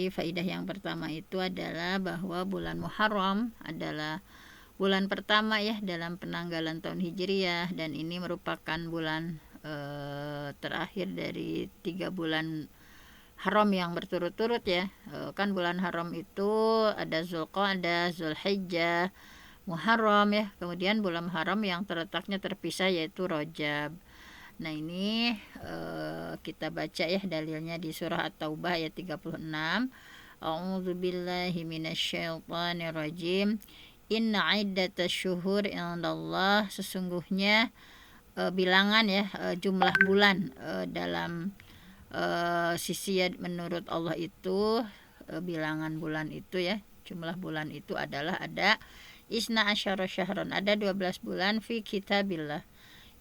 Jadi faidah yang pertama itu adalah bahwa bulan Muharram adalah bulan pertama ya dalam penanggalan tahun Hijriyah, dan ini merupakan bulan terakhir dari 3 bulan haram yang berturut-turut ya. Kan bulan haram itu ada Zulqa'dah, Zulhijjah, Muharram ya. Kemudian bulan haram yang terletaknya terpisah yaitu Rajab. Nah ini kita baca ya dalilnya di surah At-Taubah ayat 36. A'udzubillahi minasyaitonirrajim. Inna iddatash syuhur indallah, sesungguhnya bilangan ya, jumlah bulan dalam sisi menurut Allah itu, bilangan bulan itu ya, jumlah bulan itu adalah ada isna asyara syahron, ada 12 bulan fi kitabillah,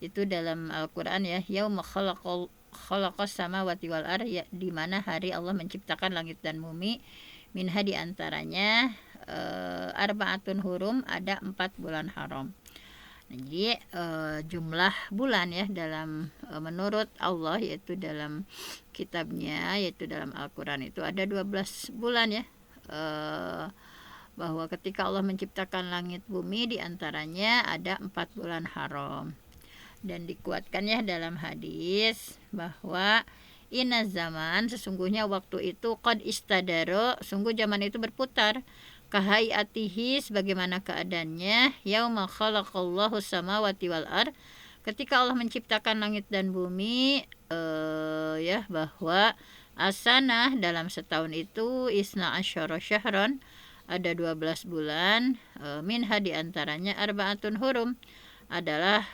itu dalam Al-Quran ya, yauma khalaqas samawati wal ardh, ya, di mana hari Allah menciptakan langit dan bumi, minha di antaranya arbaatun hurum, ada 4 bulan haram. Jadi jumlah bulan ya dalam menurut Allah, yaitu dalam kitabnya, yaitu dalam Al-Quran itu ada 12 bulan ya, bahwa ketika Allah menciptakan langit bumi, diantaranya ada 4 bulan haram. Dan dikuatkan ya dalam hadis bahwa inna zaman, sesungguhnya waktu itu, qad istadaro, sungguh zaman itu berputar, kahayatihi, sebagaimana keadaannya, yauma khalaqallahu samawati wal ardh, ketika Allah menciptakan langit dan bumi, ya, bahwa asanah, dalam setahun itu, isna asyara syahron, ada 12 bulan, minha diantaranya arbaatun hurum, adalah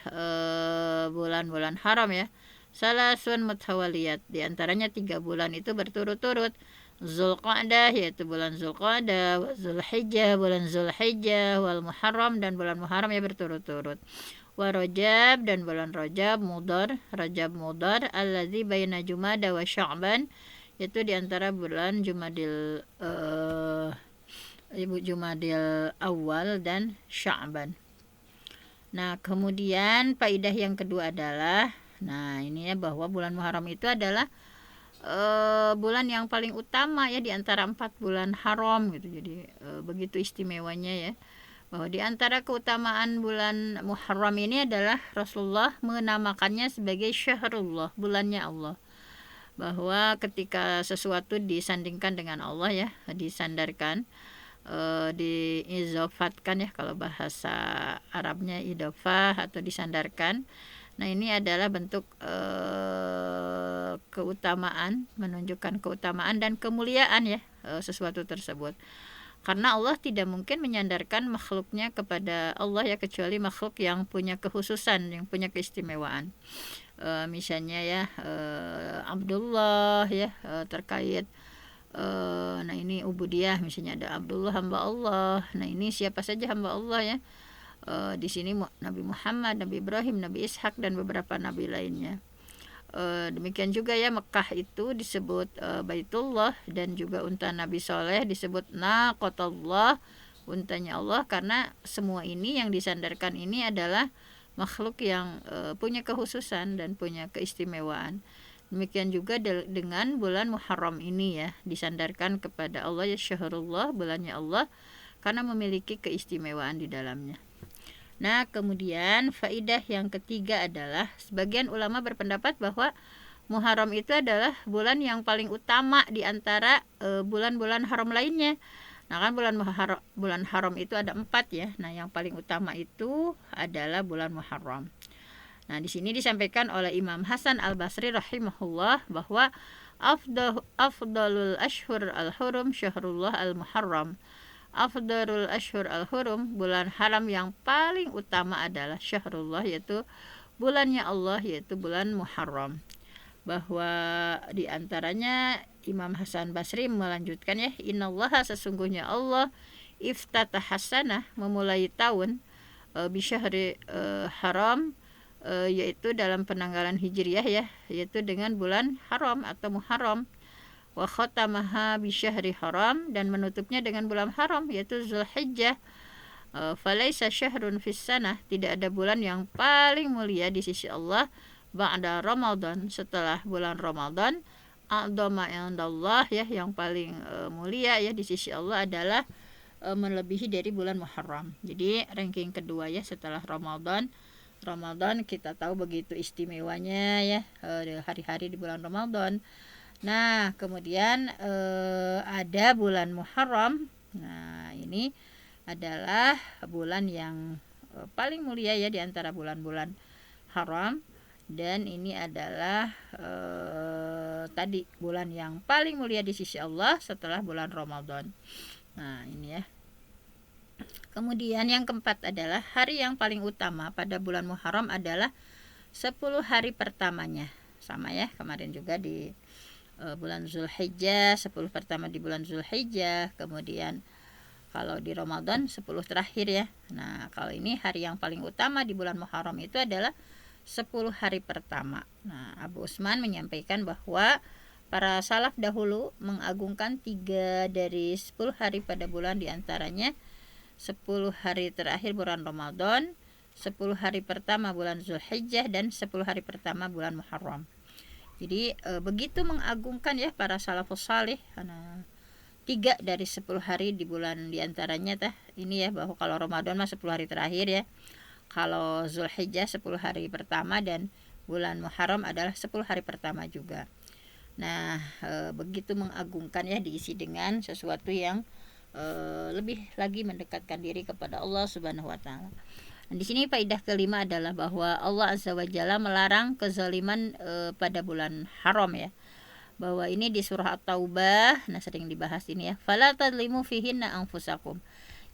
bulan-bulan haram ya, salasun mutawaliyat, diantaranya 3 bulan itu berturut-turut, Zulqa'dah, yaitu bulan Zulqa'dah, wa Zulhijjah, bulan Zulhijjah, wal Muharram, dan bulan Muharram ya berturut-turut, wa Rajab, dan bulan Rajab Mudhar, Rajab Mudhar, allazi baina Jumada wa Sya'ban, yaitu diantara bulan Jumadil Jumadil Awal dan Sya'ban. Nah kemudian faidah yang kedua adalah, nah ini ya, bahwa bulan Muharram itu adalah bulan yang paling utama ya di antara 4 bulan haram gitu. Jadi begitu istimewanya ya, bahwa di antara keutamaan bulan Muharram ini adalah Rasulullah menamakannya sebagai syahrullah, bulannya Allah, bahwa ketika sesuatu disandingkan dengan Allah ya, disandarkan, diizofatkan ya, kalau bahasa Arabnya idofah atau disandarkan. Nah ini adalah bentuk keutamaan, menunjukkan keutamaan dan kemuliaan ya sesuatu tersebut, karena Allah tidak mungkin menyandarkan makhluknya kepada Allah ya, kecuali makhluk yang punya kekhususan, yang punya keistimewaan. Misalnya ya, Abdullah ya, terkait nah ini ubudiyah, misalnya ada Abdullah, hamba Allah. Nah ini siapa saja hamba Allah ya, di sini Nabi Muhammad, Nabi Ibrahim, Nabi Ishak, dan beberapa nabi lainnya. Demikian juga ya, Mekah itu disebut Baitullah, dan juga unta Nabi Soleh disebut Naqatullah, untanya Allah, karena semua ini yang disandarkan ini adalah makhluk yang punya kekhususan dan punya keistimewaan. Demikian juga dengan bulan Muharram ini ya, disandarkan kepada Allah ya, syahrullah, bulannya Allah, karena memiliki keistimewaan di dalamnya. Nah kemudian faidah yang ketiga adalah, sebagian ulama berpendapat bahwa Muharram itu adalah bulan yang paling utama di antara bulan-bulan haram lainnya. Nah kan bulan haram itu ada 4 ya. Nah yang paling utama itu adalah bulan Muharram. Nah di sini disampaikan oleh Imam Hasan Al-Basri rahimahullah bahwa afdalul ashhur al-hurum syahrullah al-muharram. Afdalul ashhur al-hurum, bulan haram yang paling utama adalah syahrullah, yaitu bulannya Allah, yaitu bulan Muharram. Bahwa di antaranya Imam Hasan Basri melanjutkan ya, innallaha, sesungguhnya Allah, iftatah hasanah, memulai tahun bisyahri haram, yaitu dalam penanggalan hijriyah ya, yaitu dengan bulan haram atau Muharram, wa khatamaha bisyahri haram, dan menutupnya dengan bulan haram yaitu Zulhijjah. Falaisa syahrun fis sanah, tidak ada bulan yang paling mulia di sisi Allah ba'da Ramadan, setelah bulan Ramadan, a'dhama indallah ya, yang paling mulia ya di sisi Allah adalah melebihi dari bulan Muharram. Jadi ranking kedua ya setelah Ramadan. Ramadan kita tahu begitu istimewanya ya, hari-hari di bulan Ramadan. Nah, kemudian ada bulan Muharram. Nah, ini adalah bulan yang paling mulia ya di antara bulan-bulan haram, dan ini adalah tadi bulan yang paling mulia di sisi Allah setelah bulan Ramadan. Nah, ini ya. Kemudian yang keempat adalah hari yang paling utama pada bulan Muharram adalah 10 hari pertamanya. Sama ya, kemarin juga di bulan Zulhijjah, 10 pertama di bulan Zulhijjah. Kemudian kalau di Ramadan 10 terakhir ya. Nah, kalau ini hari yang paling utama di bulan Muharram itu adalah 10 hari pertama. Nah, Abu Utsman menyampaikan bahwa para salaf dahulu mengagungkan 3 dari 10 hari pada bulan, diantaranya 10 hari terakhir bulan Ramadan, 10 hari pertama bulan Zulhijjah, dan 10 hari pertama bulan Muharram. Jadi begitu mengagungkan ya para salafus salih, karena 3 dari 10 hari di bulan diantaranya ini ya, bahwa kalau Ramadan mah 10 hari terakhir ya, kalau Zulhijjah 10 hari pertama, dan bulan Muharram adalah 10 hari pertama juga. Nah, begitu mengagungkan ya, diisi dengan sesuatu yang lebih lagi mendekatkan diri kepada Allah Subhanahu wa taala. Nah, di sini faedah kelima adalah bahwa Allah Azza wa Jalla melarang kezaliman pada bulan haram ya. Bahwa ini di surah At-Taubah, nah sering dibahas ini ya. Fala tadlimu fihinna anfusakum.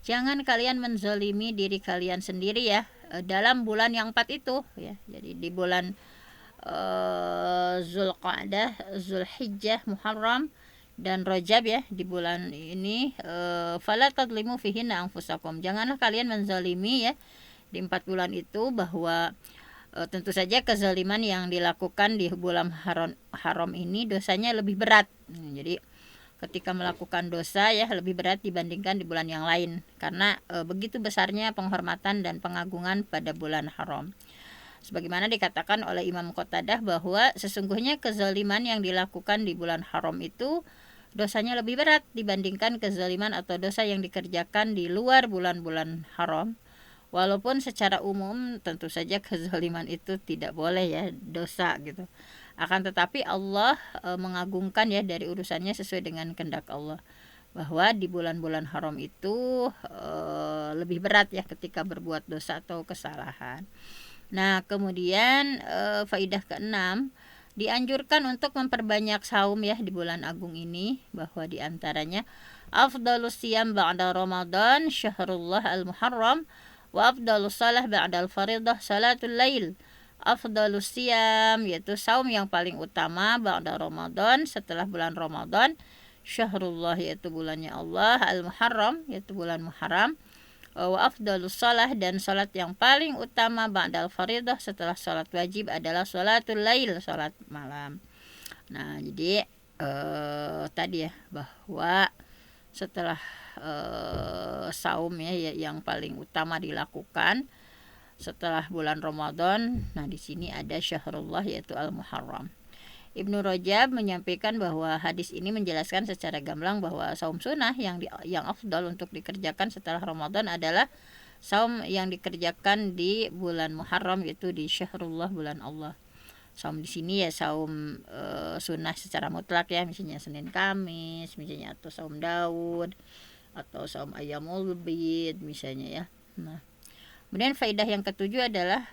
Jangan kalian menzalimi diri kalian sendiri ya dalam bulan yang 4 itu ya. Jadi di bulan Zulqa'dah, Zulhijjah, Muharram, dan Rajab ya, di bulan ini fala tadlimu fihinna anfusakum. Janganlah kalian menzalimi ya di 4 bulan itu, bahwa tentu saja kezaliman yang dilakukan di bulan haram ini dosanya lebih berat. Jadi ketika melakukan dosa ya lebih berat dibandingkan di bulan yang lain, karena begitu besarnya penghormatan dan pengagungan pada bulan haram. Sebagaimana dikatakan oleh Imam Qatadah bahwa sesungguhnya kezaliman yang dilakukan di bulan haram itu dosanya lebih berat dibandingkan kezaliman atau dosa yang dikerjakan di luar bulan-bulan haram. Walaupun secara umum tentu saja kezaliman itu tidak boleh ya, dosa gitu. Akan tetapi Allah mengagungkan ya dari urusannya sesuai dengan kehendak Allah, bahwa di bulan-bulan haram itu lebih berat ya ketika berbuat dosa atau kesalahan. Nah, kemudian faidah keenam, dianjurkan untuk memperbanyak saum ya di bulan agung ini, bahwa diantaranya afdalus siyam ba'da Ramadan syahrullah al-Muharram, wa afdalus salah ba'dal faridah salatul lail. Afdalus siyam yaitu saum yang paling utama ba'da Ramadan, setelah bulan Ramadan, syahrullah yaitu bulannya Allah, al-Muharram yaitu bulan Muharram, wa afdalus salah dan salat yang paling utama ba'dal faridah setelah salat wajib adalah salatul lail, salat malam. Nah, jadi tadi ya, bahwa setelah saum ya yang paling utama dilakukan setelah bulan Ramadan. Nah, di sini ada syahrullah yaitu al-Muharram. Ibnu Rajab menyampaikan bahwa hadis ini menjelaskan secara gamblang bahwa saum sunnah yang afdal untuk dikerjakan setelah Ramadan adalah saum yang dikerjakan di bulan Muharram, yaitu di syahrullah, bulan Allah. Saum di sini ya saum sunnah secara mutlak ya, misalnya Senin Kamis misalnya, atau saum Daud, atau saum Ayyamul Bid misalnya ya. Nah, kemudian faedah yang ketujuh adalah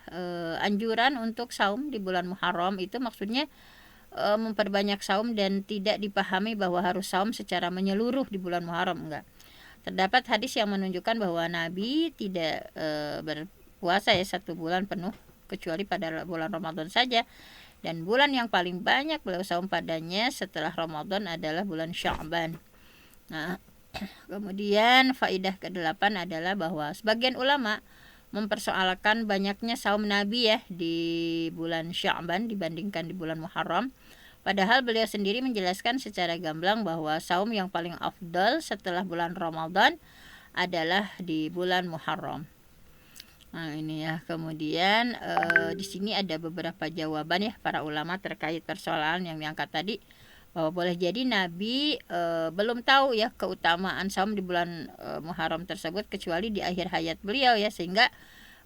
anjuran untuk saum di bulan Muharram itu maksudnya memperbanyak saum, dan tidak dipahami bahwa harus saum secara menyeluruh di bulan Muharram, enggak. Terdapat hadis yang menunjukkan bahwa Nabi tidak berpuasa ya 1 bulan penuh kecuali pada bulan Ramadan saja, dan bulan yang paling banyak beliau saum padanya setelah Ramadan adalah bulan Sya'ban. Nah, kemudian faidah ke-8 adalah bahwa sebagian ulama mempersoalkan banyaknya saum Nabi ya di bulan Sya'ban dibandingkan di bulan Muharram. Padahal beliau sendiri menjelaskan secara gamblang bahwa saum yang paling afdal setelah bulan Ramadan adalah di bulan Muharram. Nah, ini ya. Kemudian di sini ada beberapa jawaban ya para ulama terkait persoalan yang diangkat tadi, bahwa boleh jadi Nabi belum tahu ya keutamaan saum di bulan Muharram tersebut kecuali di akhir hayat beliau ya, sehingga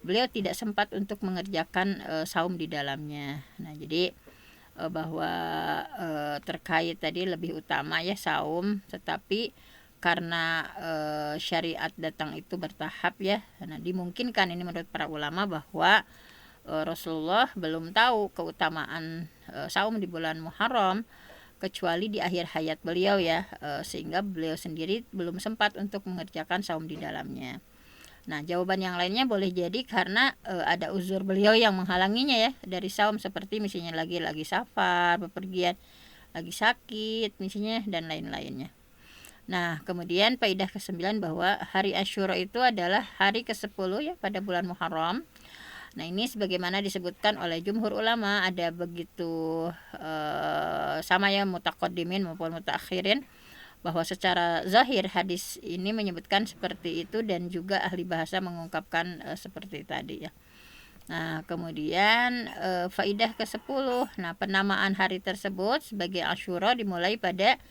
beliau tidak sempat untuk mengerjakan saum di dalamnya. Nah, jadi bahwa terkait tadi lebih utama ya saum, tetapi karena syariat datang itu bertahap ya. Nah, dimungkinkan ini menurut para ulama bahwa Rasulullah belum tahu keutamaan saum di bulan Muharram kecuali di akhir hayat beliau ya, sehingga beliau sendiri belum sempat untuk mengerjakan saum di dalamnya. Nah, jawaban yang lainnya boleh jadi karena ada uzur beliau yang menghalanginya ya dari saum, seperti misalnya lagi safar, bepergian, lagi sakit misalnya, dan lain-lainnya. Nah, kemudian faedah ke-9 bahwa hari Asyura itu adalah hari ke-10 ya pada bulan Muharram. Nah, ini sebagaimana disebutkan oleh jumhur ulama, ada begitu sama ya mutaqaddimin maupun mutaakhirin, bahwa secara zahir hadis ini menyebutkan seperti itu, dan juga ahli bahasa mengungkapkan seperti tadi ya. Nah, kemudian faidah ke-10, nah penamaan hari tersebut sebagai Asyura dimulai pada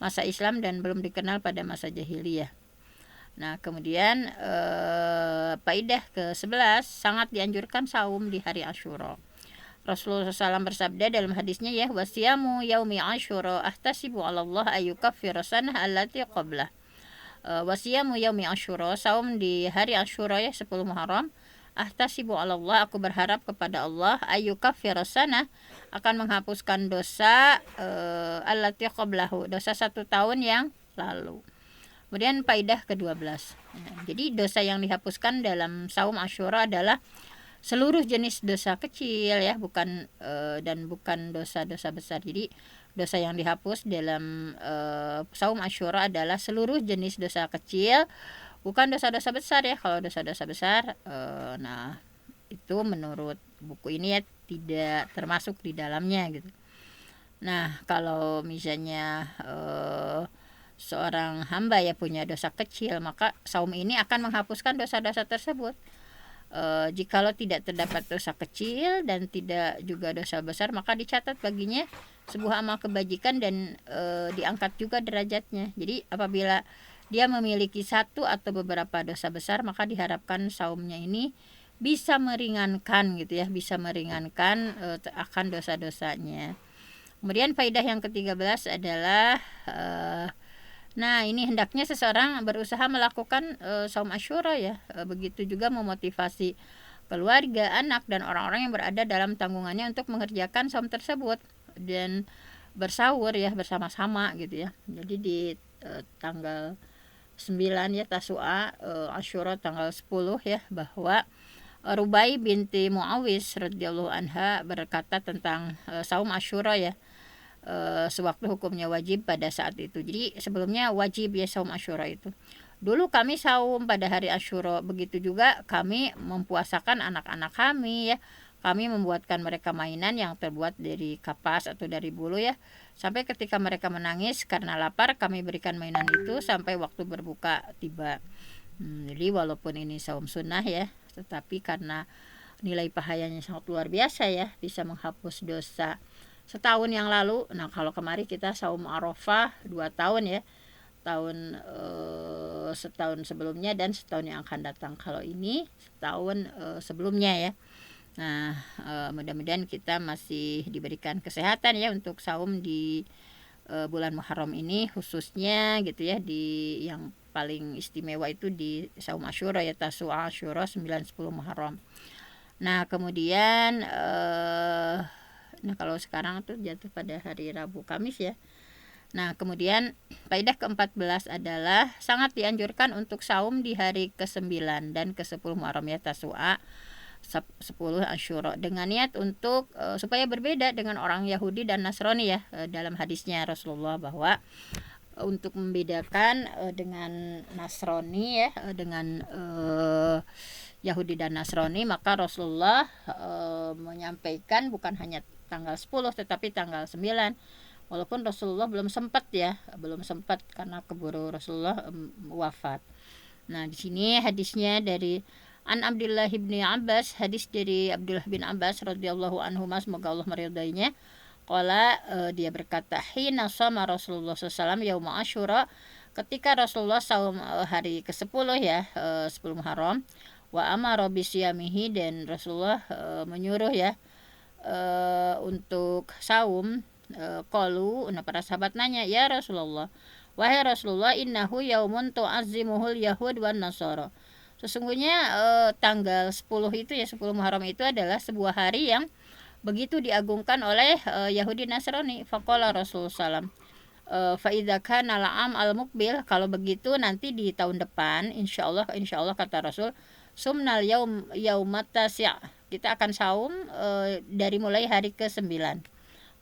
masa Islam dan belum dikenal pada masa jahiliyah. Nah, kemudian faidah ke-11, sangat dianjurkan saum di hari Asyura. Rasulullah SAW bersabda dalam hadisnya ya, wasiyamu yaumi Asyura ahtasibu 'ala Allah ayyukaffira sanah allati qablah. Wasiyamu yaumi Asyura, saum di hari Asyura ya 10 Muharram, ahtasibu 'ala Allah, aku berharap kepada Allah, ayyukaffira sanah, akan menghapuskan dosa allati qablahu, dosa 1 tahun yang lalu. Kemudian faidah ke-12. Jadi dosa yang dihapuskan dalam saum Asyura adalah seluruh jenis dosa kecil ya, bukan dan bukan dosa-dosa besar. Jadi dosa yang dihapus dalam saum Asyura adalah seluruh jenis dosa kecil, bukan dosa-dosa besar ya. Kalau dosa-dosa besar nah itu menurut buku ini ya tidak termasuk di dalamnya gitu. Nah, kalau misalnya seorang hamba ya punya dosa kecil, maka saum ini akan menghapuskan dosa-dosa tersebut. Jikalau tidak terdapat dosa kecil dan tidak juga dosa besar, maka dicatat baginya sebuah amal kebajikan dan diangkat juga derajatnya. Jadi apabila dia memiliki satu atau beberapa dosa besar, maka diharapkan saumnya ini bisa meringankan gitu ya, bisa meringankan akan dosa-dosanya. Kemudian faedah yang ke-13 adalah nah, ini hendaknya seseorang berusaha melakukan saum Asyura ya. Begitu juga memotivasi keluarga, anak, dan orang-orang yang berada dalam tanggungannya untuk mengerjakan saum tersebut dan bersahur ya bersama-sama gitu ya. Jadi di tanggal 9 ya Tasu'a, Asyura tanggal 10 ya, bahwa Rubai binti Muawis radhiyallahu anha berkata tentang saum Asyura ya. Sewaktu hukumnya wajib pada saat itu. Jadi sebelumnya wajib ya saum Asyura itu. Dulu kami saum pada hari Asyura, begitu juga kami mempuasakan anak-anak kami ya. Kami membuatkan mereka mainan yang terbuat dari kapas atau dari bulu ya. Sampai ketika mereka menangis karena lapar, kami berikan mainan itu sampai waktu berbuka tiba. Jadi walaupun ini saum sunnah ya, tetapi karena nilai pahalanya sangat luar biasa ya, bisa menghapus dosa setahun yang lalu. Nah, kalau kemarin kita saum Arafah 2 tahun ya, setahun sebelumnya dan setahun yang akan datang. Kalau ini setahun sebelumnya ya. Nah, mudah-mudahan kita masih diberikan kesehatan ya untuk saum di bulan Muharram ini, khususnya gitu ya, di yang paling istimewa itu di saum Asyura ya, Tasu'a Asyura 9-10 Muharram. Nah, kemudian nah kalau sekarang tuh jatuh pada hari Rabu Kamis ya. Nah, kemudian faedah ke-14 adalah sangat dianjurkan untuk saum di hari ke-9 dan ke-10 Muharram ya, Tasu'a 10 Asyura, dengan niat untuk supaya berbeda dengan orang Yahudi dan Nasrani ya. Dalam hadisnya Rasulullah bahwa untuk membedakan dengan Nasrani ya, dengan Yahudi dan Nasrani, maka Rasulullah menyampaikan bukan hanya tanggal 10 tetapi tanggal 9. Walaupun Rasulullah belum sempat karena keburu Rasulullah wafat. Nah, di sini hadisnya dari An Abdullah bin Abbas, hadis dari Abdullah bin Abbas radhiyallahu anhu, semoga Allah meridainya. Qala, dia berkata, hina shoma Rasulullah SAW yauma Asyura, ketika Rasulullah saum hari ke-10 ya, 10 Muharram, wa amara bisyamihi, dan Rasulullah menyuruh ya untuk saum. Qalu, nah para sahabat nanya, ya Rasulullah, wahai Rasulullah, innahu yaumun tu'azzimuhul yahud wan nasara, sesungguhnya tanggal 10 itu ya, 10 Muharram itu adalah sebuah hari yang begitu diagungkan oleh Yahudi Nasrani. Faqala Rasulullah SAW, fa idza kana al-am al-muqbil, kalau begitu nanti di tahun depan insyaallah kata Rasul, sumnal yaumat tasi', kita akan saum dari mulai hari ke-9.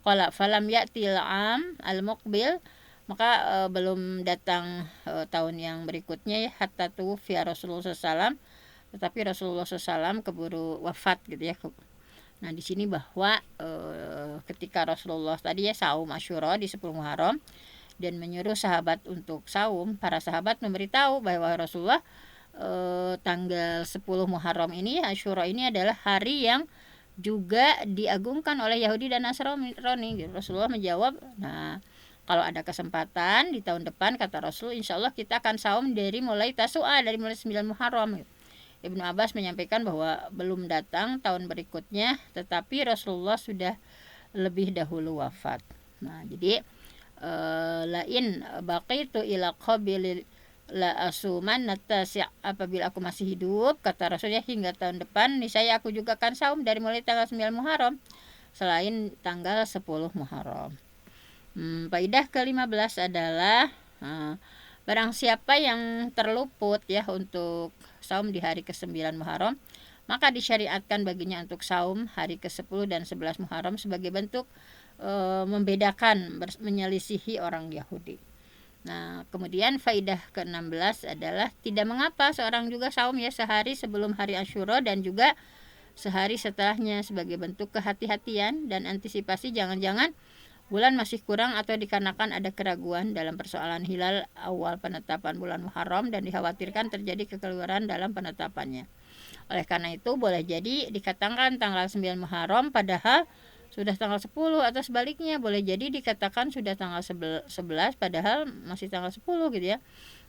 Qala falam ya'til am al-muqbil, maka belum datang tahun yang berikutnya ya, hatta tuwfiya Rasulullah SAW, tetapi Rasulullah SAW keburu wafat gitu ya. Nah di sini bahwa ketika Rasulullah tadi ya saum Asyura di 10 Muharram dan menyuruh sahabat untuk saum, para sahabat memberitahu bahwa Rasulullah tanggal 10 Muharram ini, Asyura ini adalah hari yang juga diagungkan oleh Yahudi dan Nasrani. Rasulullah menjawab, nah kalau ada kesempatan di tahun depan, kata Rasul, insya Allah kita akan saum dari mulai Tasu'a, dari mulai 9 Muharram. Ibnu Abbas menyampaikan bahwa belum datang tahun berikutnya, tetapi Rasulullah sudah lebih dahulu wafat. Nah jadi lain baqitu ila qabilil la asuman natasi', apabila aku masih hidup, kata Rasulnya, hingga tahun depan niscaya aku juga akan saum dari mulai tanggal 9 Muharram selain tanggal 10 Muharram. Faidah ke-15 adalah barang siapa yang terluput ya untuk saum di hari ke-9 Muharram, maka disyariatkan baginya untuk saum hari ke-10 dan 11 Muharram sebagai bentuk membedakan, menyelisihi orang Yahudi. Nah, kemudian faidah ke-16 adalah tidak mengapa seorang juga saum ya sehari sebelum hari Asyura dan juga sehari setelahnya sebagai bentuk kehati-hatian dan antisipasi jangan-jangan bulan masih kurang atau dikarenakan ada keraguan dalam persoalan hilal awal penetapan bulan Muharram dan dikhawatirkan terjadi kekeliruan dalam penetapannya. Oleh karena itu boleh jadi dikatakan tanggal 9 Muharram padahal sudah tanggal 10, atau sebaliknya boleh jadi dikatakan sudah tanggal 11 padahal masih tanggal 10 gitu ya.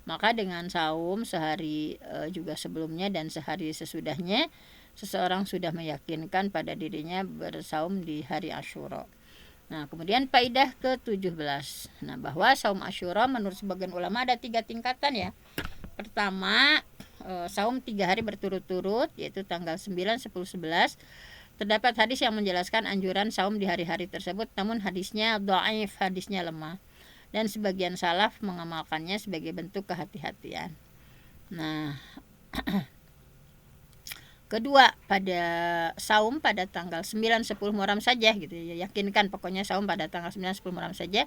Maka dengan saum sehari juga sebelumnya dan sehari sesudahnya, seseorang sudah meyakinkan pada dirinya bersaum di hari Asyura. Nah kemudian faidah ke-17, nah bahwa saum Asyura menurut sebagian ulama ada 3 tingkatan ya. Pertama, saum 3 hari berturut-turut, yaitu tanggal 9, 10, 11. Terdapat hadis yang menjelaskan anjuran saum di hari-hari tersebut, namun hadisnya dhaif, hadisnya lemah, dan sebagian salaf mengamalkannya sebagai bentuk kehati-hatian. Nah kedua, pada saum pada tanggal 9, 10 Muharram saja gitu ya, yakinkan pokoknya saum pada tanggal 9, 10 Muharram saja.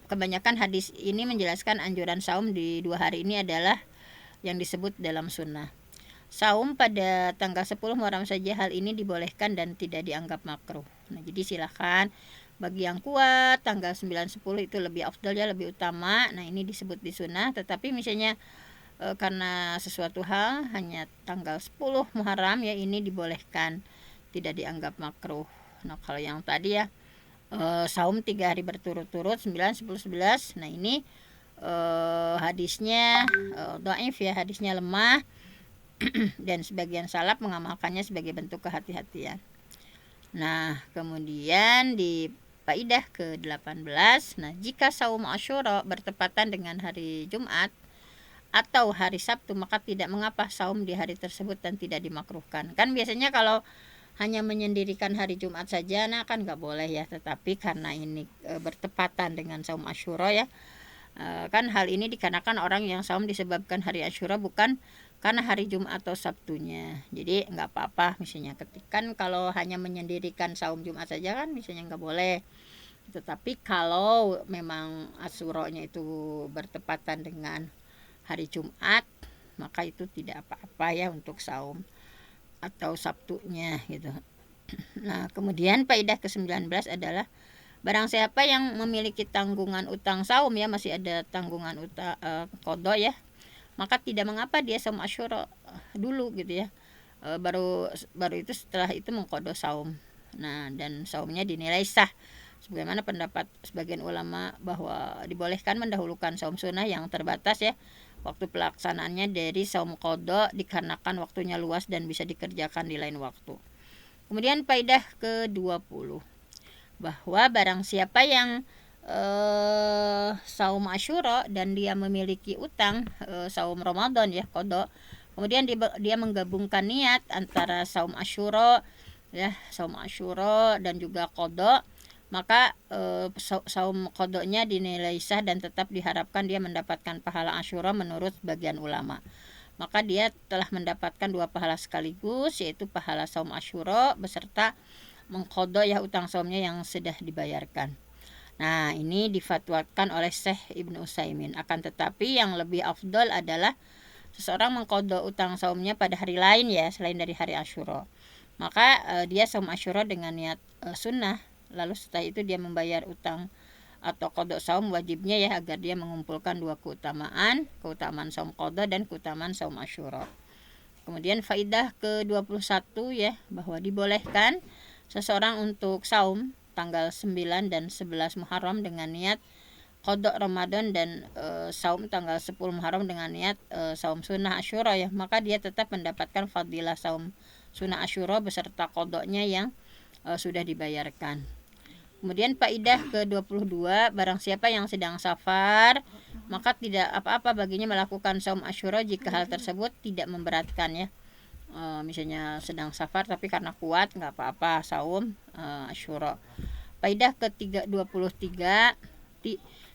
Kebanyakan hadis ini menjelaskan anjuran saum di 2 hari ini adalah yang disebut dalam sunnah. Saum pada tanggal 10 Muharram saja, hal ini dibolehkan dan tidak dianggap makruh. Nah, jadi silakan bagi yang kuat tanggal 9, 10 itu lebih afdal ya, lebih utama. Nah, ini disebut di sunnah, tetapi misalnya karena sesuatu hal hanya tanggal 10 Muharram ya, ini dibolehkan, tidak dianggap makruh. Nah, kalau yang tadi ya saum 3 hari berturut-turut 9, 10, 11. Nah, ini hadisnya dhaif ya, hadisnya lemah. Dan sebagian salaf mengamalkannya sebagai bentuk kehati-hatian. Nah kemudian di faidah ke-18, nah jika saum Asyura bertepatan dengan hari Jumat atau hari Sabtu, maka tidak mengapa saum di hari tersebut dan tidak dimakruhkan. Kan biasanya kalau hanya menyendirikan hari Jumat saja, nah kan nggak boleh ya, tetapi karena ini bertepatan dengan saum Asyura ya, kan hal ini dikarenakan orang yang saum disebabkan hari Asyura bukan karena hari Jumat atau Sabtunya. Jadi nggak apa-apa misalnya ketikan kalau hanya menyendirikan saum Jumat saja kan misalnya nggak boleh. Tetapi kalau memang Asyuranya itu bertepatan dengan hari Jumat, maka itu tidak apa-apa ya untuk saum atau Sabtunya gitu. Nah kemudian faidah ke-19 adalah barang siapa yang memiliki tanggungan utang saum ya, masih ada tanggungan utang qada ya, maka tidak mengapa dia saum Asyura dulu gitu ya, baru itu setelah itu mengqada saum. Nah dan saumnya dinilai sah Sebagaimana pendapat sebagian ulama bahwa dibolehkan mendahulukan saum sunnah yang terbatas ya waktu pelaksanaannya dari saum qadha dikarenakan waktunya luas dan bisa dikerjakan di lain waktu. Kemudian faedah ke-20 bahwa barang siapa yang saum Asyura dan dia memiliki utang saum Ramadan ya qadha, kemudian dia menggabungkan niat antara saum Asyura ya, saum Asyura dan juga qadha, maka saum qadanya dinilai sah dan tetap diharapkan dia mendapatkan pahala Asyura menurut sebagian ulama. Maka dia telah mendapatkan 2 pahala sekaligus, yaitu pahala saum Asyura beserta mengqadha ya utang saumnya yang sudah dibayarkan. Nah, ini difatwakan oleh Syekh Ibnu Utsaimin. Akan tetapi yang lebih afdol adalah seseorang mengqadha utang saumnya pada hari lain ya, selain dari hari Asyura. Maka dia saum Asyura dengan niat sunnah, lalu setelah itu dia membayar utang atau qadha saum wajibnya ya, agar dia mengumpulkan 2 keutamaan saum qadha dan keutamaan saum Asyura. Kemudian faidah ke-21 ya, bahwa dibolehkan seseorang untuk saum tanggal 9 dan 11 Muharram dengan niat qadha Ramadan dan saum tanggal 10 Muharram dengan niat saum sunnah Asyura ya, maka dia tetap mendapatkan fadilah saum sunnah Asyura beserta qadhanya yang sudah dibayarkan. Kemudian faidah ke-22, barang siapa yang sedang safar, maka tidak apa-apa baginya melakukan saum Asyura jika hal tersebut tidak memberatkan ya. Misalnya sedang safar tapi karena kuat, nggak apa-apa saum Asyura. Faidah ke-23,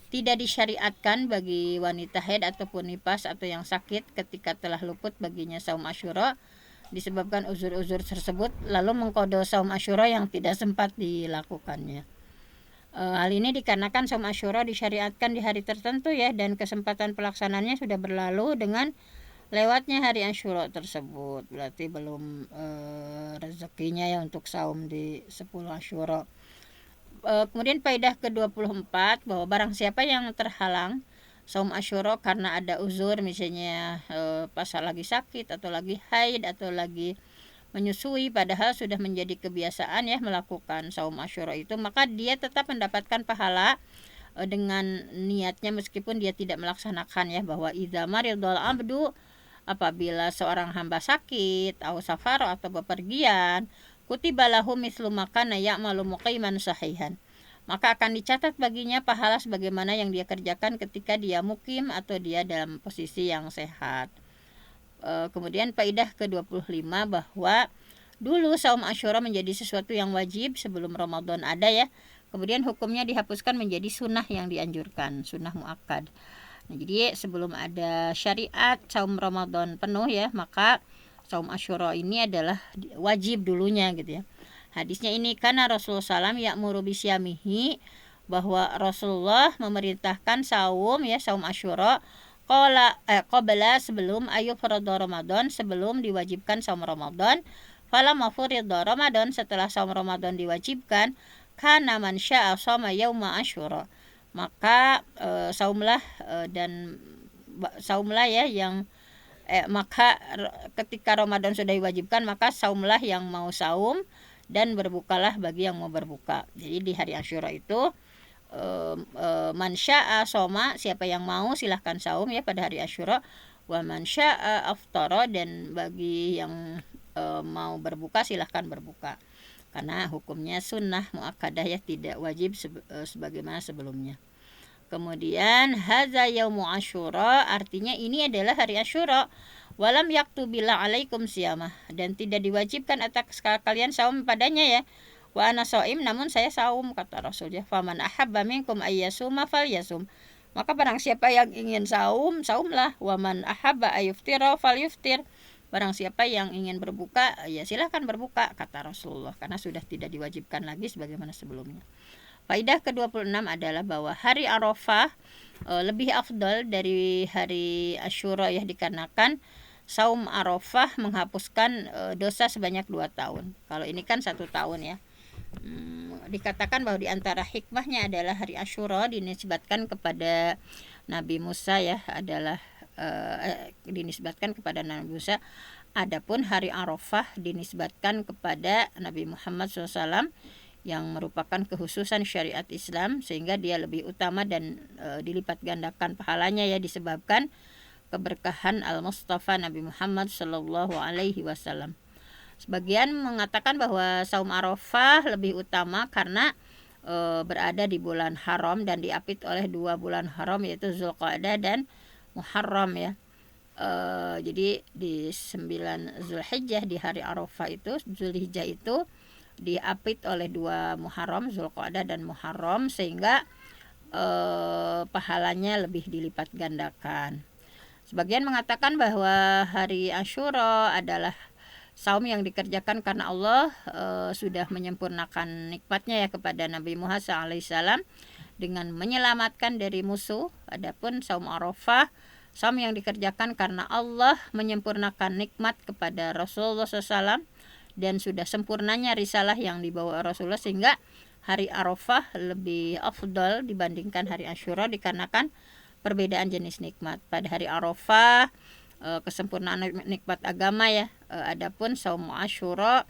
tidak disyariatkan bagi wanita haid ataupun nifas atau yang sakit ketika telah luput baginya saum Asyura disebabkan uzur-uzur tersebut lalu mengqadha saum Asyura yang tidak sempat dilakukannya. Hal ini dikarenakan saum Asyura disyariatkan di hari tertentu ya, dan kesempatan pelaksanaannya sudah berlalu dengan lewatnya hari Asyura tersebut. Berarti belum rezekinya ya untuk saum di 10 Asyura. Kemudian faedah ke-24, bahwa barang siapa yang terhalang saum Asyura karena ada uzur, misalnya pas lagi sakit atau lagi haid atau lagi menyusui, padahal sudah menjadi kebiasaan ya melakukan saum Asyura itu, maka dia tetap mendapatkan pahala dengan niatnya meskipun dia tidak melaksanakan ya, bahwa idza maridul abdu, apabila seorang hamba sakit atau safar atau bepergian, kutiba lahu mislu makana ya'malu muqiman sahihan, maka akan dicatat baginya pahala sebagaimana yang dia kerjakan ketika dia mukim atau dia dalam posisi yang sehat. Kemudian faedah ke-25, bahwa dulu saum Asyura menjadi sesuatu yang wajib sebelum Ramadan ada ya. Kemudian hukumnya dihapuskan menjadi sunnah yang dianjurkan, sunnah muakkad. Nah, jadi sebelum ada syariat saum Ramadan penuh ya, maka saum Asyura ini adalah wajib dulunya gitu ya. Hadisnya ini, karena Rasulullah SAW ya'muru bisyamihi, bahwa Rasulullah memerintahkan saum ya, saum Asyura qabla sebelum farada Ramadan, sebelum diwajibkan saum Ramadan. Falamma furida Ramadan, setelah saum Ramadan diwajibkan, kana man syaa shoma yauma Asyura, maka saumlah ya yang maka ketika Ramadan sudah diwajibkan, maka saumlah yang mau saum dan berbukalah bagi yang mau berbuka. Jadi di hari Asyura itu man syaa soma, siapa yang mau silahkan saum ya pada hari Asyura, wa man syaa aftara, dan bagi yang mau berbuka silahkan berbuka, karena hukumnya sunnah muakkadah ya, tidak wajib sebagaimana sebelumnya. Kemudian hadza yaumu Asyura, artinya ini adalah hari Asyura. Walam yaktubila alaikum siyamah, dan tidak diwajibkan atas kalian saum padanya ya. Wa ana shaim, namun saya saum, kata Rasul ya. Faman ahabba minkum ayyasuma falyasum, maka barang siapa yang ingin saum, saumlah. Wa man ahabba ayuftira falyuftir, barang siapa yang ingin berbuka ya silahkan berbuka, kata Rasulullah, karena sudah tidak diwajibkan lagi sebagaimana sebelumnya. Faidah ke-26 adalah bahwa hari Arafah lebih afdal dari hari Asyura ya, dikarenakan saum Arafah menghapuskan dosa sebanyak 2 tahun. Kalau ini kan 1 tahun ya. Dikatakan bahwa di antara hikmahnya adalah hari Asyura dinisbatkan kepada Nabi Musa ya, adalah dinisbatkan kepada Nabi Musa. Adapun hari Arafah dinisbatkan kepada Nabi Muhammad SAW, yang merupakan kekhususan syariat Islam, sehingga dia lebih utama dan dilipat gandakan pahalanya ya, disebabkan keberkahan Al-Mustafa Nabi Muhammad Shallallahu Alaihi Wasallam. Sebagian mengatakan bahwa saum Arafah lebih utama karena berada di bulan haram dan diapit oleh 2 bulan haram, yaitu Zulqa'dah dan Muharram ya. Jadi di 9 Zulhijjah, di hari Arafah itu, Zulhijjah itu diapit oleh 2 Muharram, Zulqa'dah dan Muharram, sehingga pahalanya lebih dilipat gandakan. Sebagian mengatakan bahwa hari Asyura adalah saum yang dikerjakan karena Allah sudah menyempurnakan nikmatnya ya kepada Nabi Muhammad SAW dengan menyelamatkan dari musuh. Adapun saum Arafah, saum yang dikerjakan karena Allah menyempurnakan nikmat kepada Rasulullah SAW dan sudah sempurnanya risalah yang dibawa Rasulullah, sehingga hari Arafah lebih afdal dibandingkan hari Asyura dikarenakan perbedaan jenis nikmat. Pada hari Arafah kesempurnaan nikmat agama ya. Adapun saum Asyura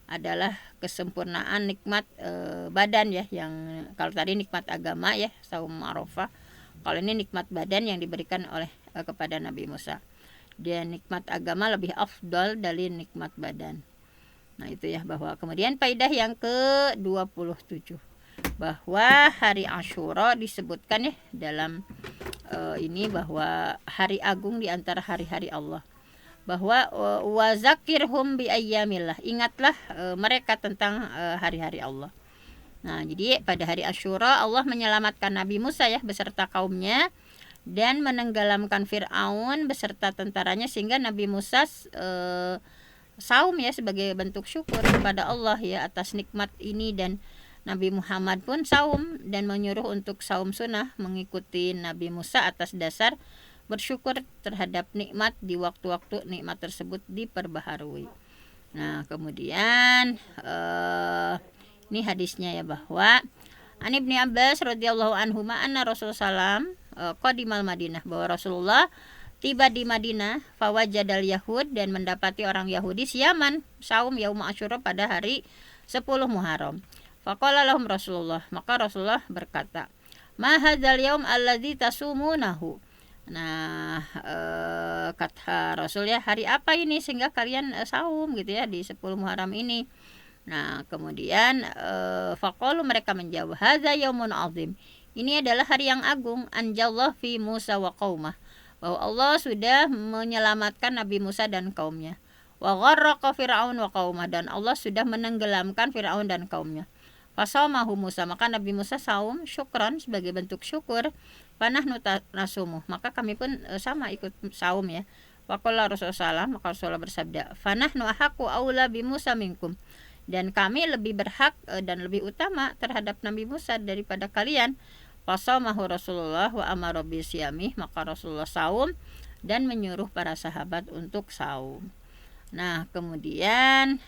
adalah kesempurnaan nikmat badan ya, yang kalau tadi nikmat agama ya saum Arafah, kalau ini nikmat badan yang diberikan oleh kepada Nabi Musa. Dan nikmat agama lebih afdal dari nikmat badan. Nah itu ya, bahwa kemudian faidah yang ke-27 bahwa hari Asyura disebutkan ya dalam ini bahwa hari agung di antara hari-hari Allah, bahwa wazakirhum bi ayyamillah, ingatlah mereka tentang hari-hari Allah. Nah, jadi pada hari Asyura Allah menyelamatkan Nabi Musa ya beserta kaumnya dan menenggelamkan Fir'aun beserta tentaranya, sehingga Nabi Musa saum ya sebagai bentuk syukur kepada Allah ya atas nikmat ini, dan Nabi Muhammad pun saum dan menyuruh untuk saum sunnah mengikuti Nabi Musa atas dasar bersyukur terhadap nikmat di waktu-waktu nikmat tersebut diperbaharui. Nah kemudian ini hadisnya ya, bahwa An Ibnu Abbas radhiyallahu anhuma anna Rasulullah SAW qadimal Madinah, bahwa Rasulullah tiba di Madinah, fawajadal Yahud, dan mendapati orang Yahudi siaman saum yaum Asyura pada hari 10 Muharram. Faqala lahum Rasulullah, maka Rasulullah berkata, ma hadzal yaum alladzi tasumunahu. Nah, kata Rasul ya, hari apa ini sehingga kalian saum gitu ya di 10 Muharram ini. Nah, kemudian faqalu, mereka menjawab, hadza yaumun azim. Ini adalah hari yang agung, anjallahu fi Musa wa qaumah, bahwa Allah sudah menyelamatkan Nabi Musa dan kaumnya. Wa gharraqa Fir'aun wa qaumah, dan Allah sudah menenggelamkan Fir'aun dan kaumnya. Fasamahu Musa, maka Nabi Musa saum syukran sebagai bentuk syukur. Panahnu nasumu, maka kami pun sama ikut saum ya. Waqala Rasulullah, maka Rasulullah bersabda, fanahnu ahaqqu aula bi Musa minkum, dan kami lebih berhak dan lebih utama terhadap Nabi Musa daripada kalian. Fasamahu Rasulullah wa amara bi siyamih, maka Rasulullah saum dan menyuruh para sahabat untuk saum. Nah, kemudian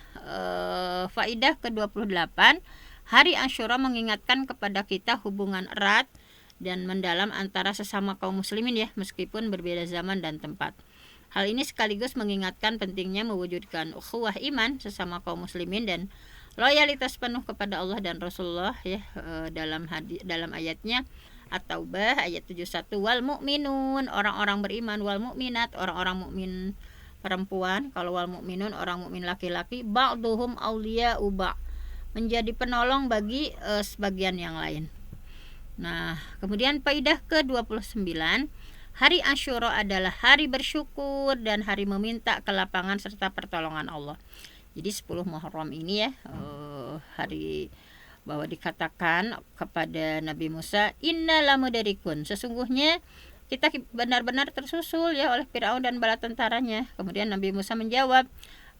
faidah ke-28, hari Asyura mengingatkan kepada kita hubungan erat dan mendalam antara sesama kaum muslimin ya, meskipun berbeda zaman dan tempat. Hal ini sekaligus mengingatkan pentingnya mewujudkan ukhuwah iman sesama kaum muslimin dan loyalitas penuh kepada Allah dan Rasulullah ya, dalam ayatnya At-Taubah ayat 71, wal mu'minun, orang-orang beriman, wal mu'minat, orang-orang mukmin perempuan, kalau wal mu'minun orang mukmin laki-laki, ba'duhum awliya'u ba', menjadi penolong bagi sebagian yang lain. Nah, kemudian faidah ke-29, hari Asyura adalah hari bersyukur dan hari meminta kelapangan serta pertolongan Allah. Jadi 10 Muharram ini ya, hari bahwa dikatakan kepada Nabi Musa, inna lamudarikun, sesungguhnya kita benar-benar tersusul ya oleh Fir'aun dan bala tentaranya. Kemudian Nabi Musa menjawab,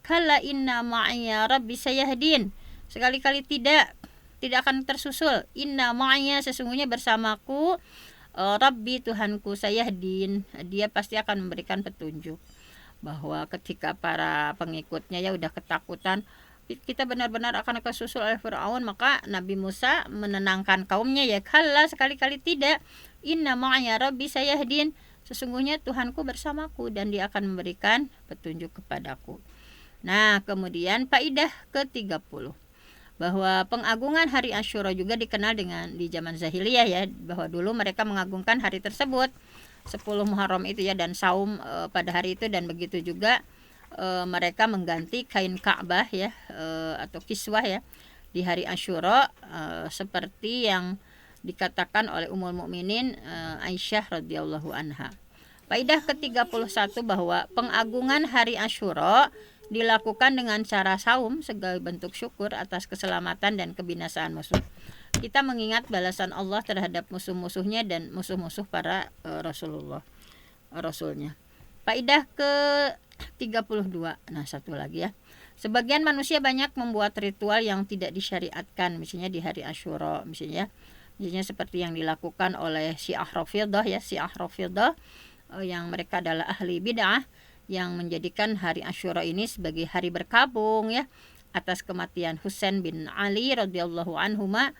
kalla inna ma'iyya rabbi sayahdin, sekali-kali tidak akan tersusul. Inna ma'iyya, sesungguhnya bersamaku Rabbi, Tuhanku, sayahdin, dia pasti akan memberikan petunjuk. Bahwa ketika para pengikutnya ya udah ketakutan, kita benar-benar akan tersusul oleh Fir'aun, maka Nabi Musa menenangkan kaumnya ya, kalla, sekali-kali tidak, inna ma'iyya rabbi sayahdin, sesungguhnya Tuhanku bersamaku dan dia akan memberikan petunjuk kepadaku. Nah, kemudian faidah ke-30, bahwa pengagungan hari Asyura juga dikenal dengan di zaman Zahiliyah ya, bahwa dulu mereka mengagungkan hari tersebut 10 Muharram itu ya, dan saum pada hari itu, dan begitu juga mereka mengganti kain Ka'bah ya, atau kiswah ya di hari Asyura, seperti yang dikatakan oleh Ummul Mukminin Aisyah radhiyallahu anha. Faedah ke-31 bahwa pengagungan hari Asyura dilakukan dengan cara saum sebagai bentuk syukur atas keselamatan dan kebinasaan musuh. Kita mengingat balasan Allah terhadap musuh-musuhnya dan musuh-musuh para Rasulnya. Faedah ke-32. Nah, satu lagi ya. Sebagian manusia banyak membuat ritual yang tidak disyariatkan, misalnya di hari Asyura, misalnya seperti yang dilakukan oleh Syiah Rafidhah ya, yang mereka adalah ahli bid'ah, yang menjadikan hari Asyura ini sebagai hari berkabung ya atas kematian Husain bin Ali radhiyallahu anhuma.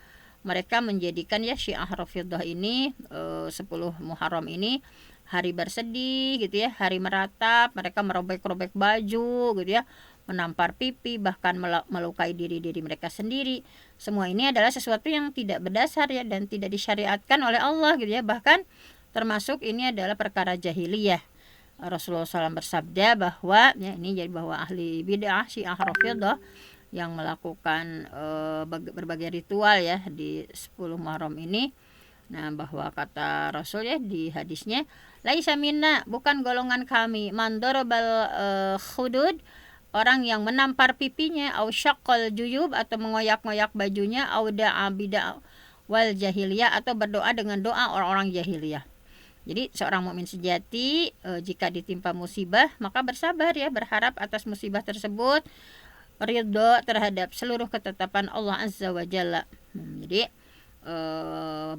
Mereka menjadikan ya Syiah Rafidhah ini 10 Muharram ini hari bersedih gitu ya, hari meratap, mereka merobek-robek baju gitu ya, menampar pipi, bahkan melukai diri mereka sendiri. Semua ini adalah sesuatu yang tidak berdasar ya, dan tidak disyariatkan oleh Allah gitu ya. Bahkan termasuk ini adalah perkara jahiliyah. Rasulullah SAW bersabda bahwa ya, ini jadi bahwa ahli bid'ah Syiah Rafidhah yang melakukan berbagai ritual ya di 10 Muharram ini. Nah, bahwa kata Rasul ya di hadisnya, laisa minna, bukan golongan kami, man darabal khudud, orang yang menampar pipinya, au syaqqal juyub, atau mengoyak-ngoyak bajunya, au da'a bid'a wal jahiliyah, atau berdoa dengan doa orang-orang jahiliyah. Jadi seorang mukmin sejati jika ditimpa musibah maka bersabar ya, berharap atas musibah tersebut, ridho terhadap seluruh ketetapan Allah Azza wa Jalla. Jadi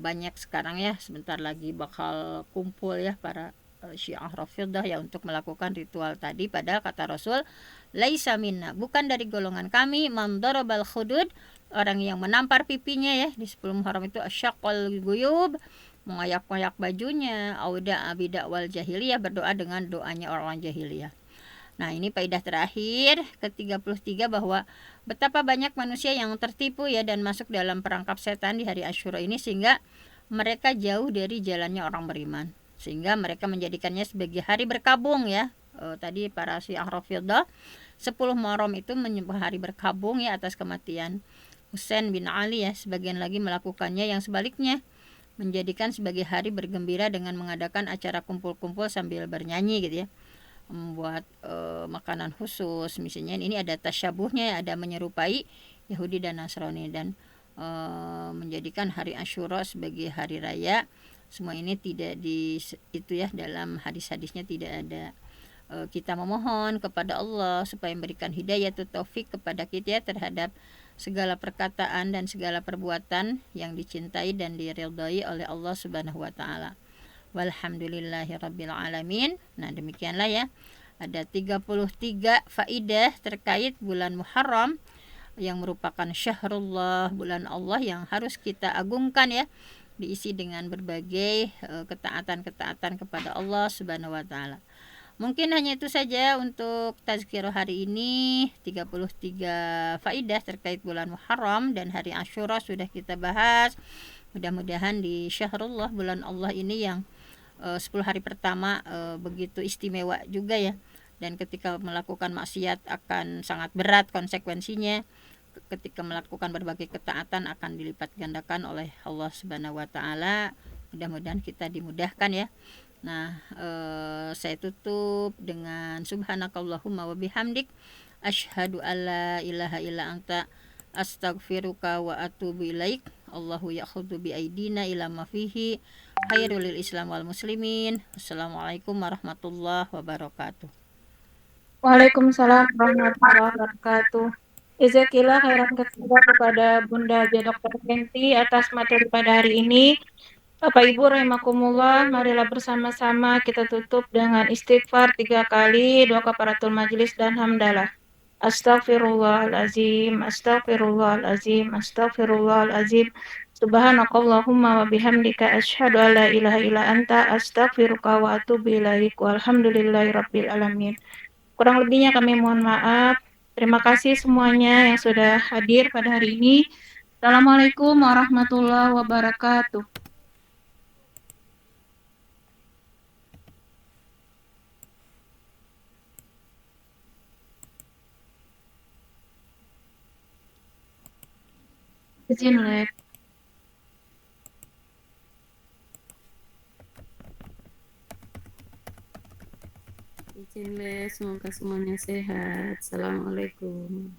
banyak sekarang ya, sebentar lagi bakal kumpul ya para Syiah Rafidhah ya untuk melakukan ritual tadi, padahal kata Rasul, laisa minna, bukan dari golongan kami, man darabal khudud, orang yang menampar pipinya ya di 10 Muharram itu, asyaqqal guyub, mengoyak-ngoyak bajunya, auda abida wal jahiliyah, berdoa dengan doanya orang-orang jahiliyah. Nah, ini faedah terakhir ke-33 bahwa betapa banyak manusia yang tertipu ya dan masuk dalam perangkap setan di hari Asyura ini, sehingga mereka jauh dari jalannya orang beriman, sehingga mereka menjadikannya sebagai hari berkabung ya. Tadi para Syiah Rafidhah 10 Muharram itu menyebut hari berkabung ya atas kematian Husain bin Ali ya. Sebagian lagi melakukannya yang sebaliknya, menjadikan sebagai hari bergembira dengan mengadakan acara kumpul-kumpul sambil bernyanyi gitu ya, membuat makanan khusus, misalnya ini ada tasyabuhnya, ada menyerupai Yahudi dan Nasrani, dan menjadikan hari Asyura sebagai hari raya. Semua ini tidak di itu ya, dalam hadis-hadisnya tidak ada. Kita memohon kepada Allah supaya memberikan hidayah atau taufik kepada kita terhadap segala perkataan dan segala perbuatan yang dicintai dan diridhai oleh Allah Subhanahu wa taala. Walhamdulillahirabbil alamin. Nah, demikianlah ya. Ada 33 faidah terkait bulan Muharram yang merupakan syahrullah, bulan Allah yang harus kita agungkan ya, diisi dengan berbagai ketaatan-ketaatan kepada Allah Subhanahu wa taala. Mungkin hanya itu saja untuk tazkirah hari ini. 33 faidah terkait bulan Muharram dan hari Asyura sudah kita bahas. Mudah-mudahan di syahrullah, bulan Allah ini yang 10 hari pertama begitu istimewa juga ya, dan ketika melakukan maksiat akan sangat berat konsekuensinya, ketika melakukan berbagai ketaatan akan dilipat gandakan oleh Allah Subhanahu wa taala. Mudah-mudahan kita dimudahkan ya. Nah, saya tutup dengan subhanakallahumma wa bihamdik, asyhadu alla ilaha illa anta, astaghfiruka wa atubu ilaik. Allahu ya'khudhu bi aidina ila ma fihi khairul lil Islam wal muslimin. Assalamualaikum warahmatullahi wabarakatuh. Waalaikumsalam warahmatullahi wabarakatuh. Jazakallah khairan katsira kepada Bunda Dr. Kenti atas materi pada hari ini. Bapak Ibu rahimakumullah, marilah bersama-sama kita tutup dengan istighfar 3 kali, doa kafaratul majelis dan hamdalah. Astaghfirullahalazim, astaghfirullahalazim, astaghfirullahalazim. Subhanakallahumma wa bihamdika asyhadu an la ilaha illa anta, astaghfiruka wa atubu ilaik. Walhamdulillahirabbil alamin. Kurang lebihnya kami mohon maaf. Terima kasih semuanya yang sudah hadir pada hari ini. Assalamualaikum warahmatullahi wabarakatuh. Izin, Lek. Izin Les, semoga semuanya sehat. Assalamualaikum.